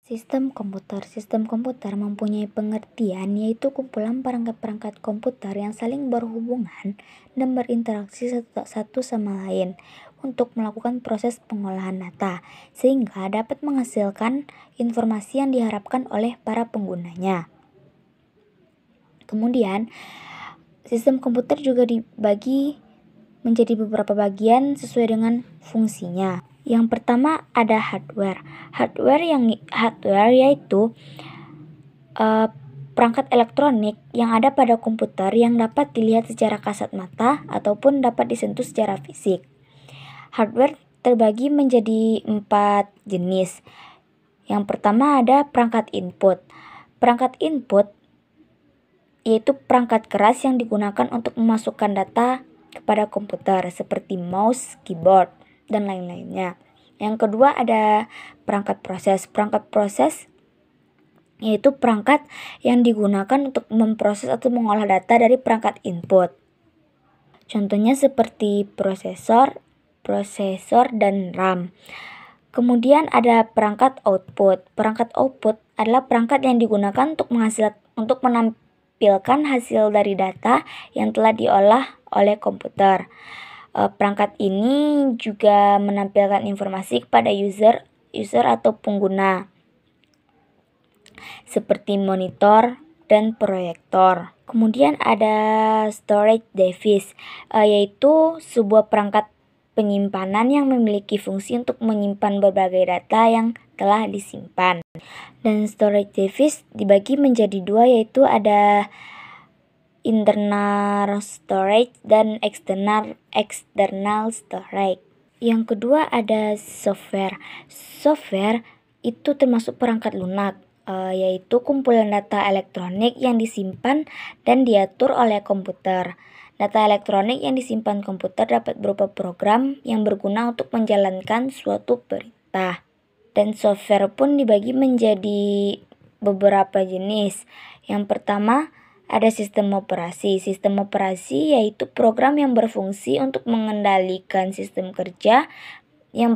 Sistem komputer mempunyai pengertian yaitu kumpulan perangkat-perangkat komputer yang saling berhubungan dan berinteraksi satu sama lain untuk melakukan proses pengolahan data, sehingga dapat menghasilkan informasi yang diharapkan oleh para penggunanya. Kemudian, sistem komputer juga dibagi menjadi beberapa bagian sesuai dengan fungsinya. Yang pertama ada hardware. Hardware yaitu perangkat elektronik yang ada pada komputer yang dapat dilihat secara kasat mata ataupun dapat disentuh secara fisik. Hardware terbagi menjadi 4 jenis. Yang pertama ada perangkat input. Perangkat input yaitu perangkat keras yang digunakan untuk memasukkan data kepada komputer seperti mouse, keyboard, dan lain-lainnya. Yang kedua ada perangkat proses. Perangkat proses yaitu perangkat yang digunakan untuk memproses atau mengolah data dari perangkat input. Contohnya seperti prosesor, dan RAM. Kemudian ada perangkat output. Perangkat output adalah perangkat yang digunakan untuk menampilkan hasil dari data yang telah diolah oleh komputer. Perangkat ini juga menampilkan informasi kepada user atau pengguna seperti monitor dan proyektor. Kemudian ada storage device, yaitu sebuah perangkat penyimpanan yang memiliki fungsi untuk menyimpan berbagai data yang telah disimpan. Dan storage device dibagi menjadi 2, yaitu ada internal storage dan external storage. Yang kedua ada software. Software itu termasuk perangkat lunak, yaitu kumpulan data elektronik yang disimpan dan diatur oleh komputer. Data elektronik yang disimpan komputer dapat berupa program yang berguna untuk menjalankan suatu perintah. Dan software pun dibagi menjadi beberapa jenis. Yang pertama ada sistem operasi. Sistem operasi yaitu program yang berfungsi untuk mengendalikan sistem kerja yang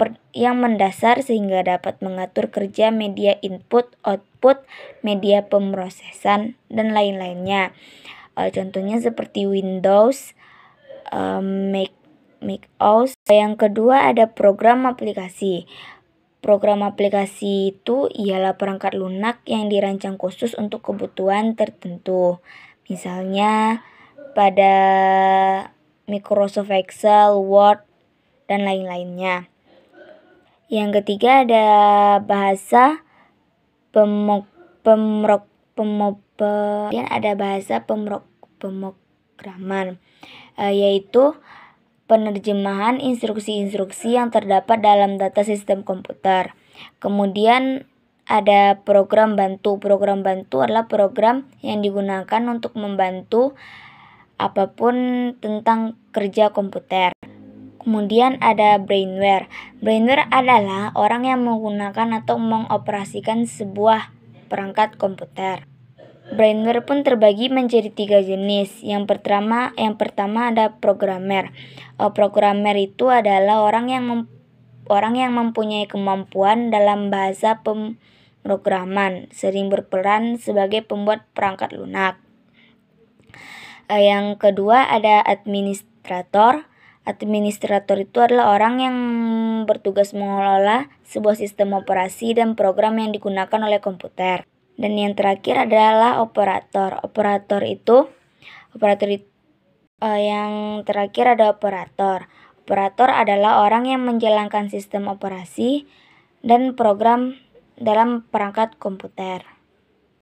mendasar sehingga dapat mengatur kerja media input, output, media pemrosesan, dan lain-lainnya. Contohnya seperti Windows, Mac OS. Yang kedua ada program aplikasi. Program aplikasi itu ialah perangkat lunak yang dirancang khusus untuk kebutuhan tertentu. Misalnya pada Microsoft Excel, Word, dan lain-lainnya. Yang ketiga ada bahasa pemrograman, yaitu penerjemahan instruksi-instruksi yang terdapat dalam data sistem komputer. Kemudian ada program bantu. Program bantu adalah program yang digunakan untuk membantu apapun tentang kerja komputer. Kemudian ada brainware. Brainware adalah orang yang menggunakan atau mengoperasikan sebuah perangkat komputer. Brainware pun terbagi menjadi 3 jenis. Yang pertama ada programmer. Programmer itu adalah orang yang mempunyai kemampuan dalam bahasa pemrograman, sering berperan sebagai pembuat perangkat lunak. Yang kedua ada administrator. Administrator itu adalah orang yang bertugas mengelola sebuah sistem operasi dan program yang digunakan oleh komputer. Dan yang terakhir adalah operator. Yang terakhir ada operator. Operator adalah orang yang menjalankan sistem operasi dan program dalam perangkat komputer.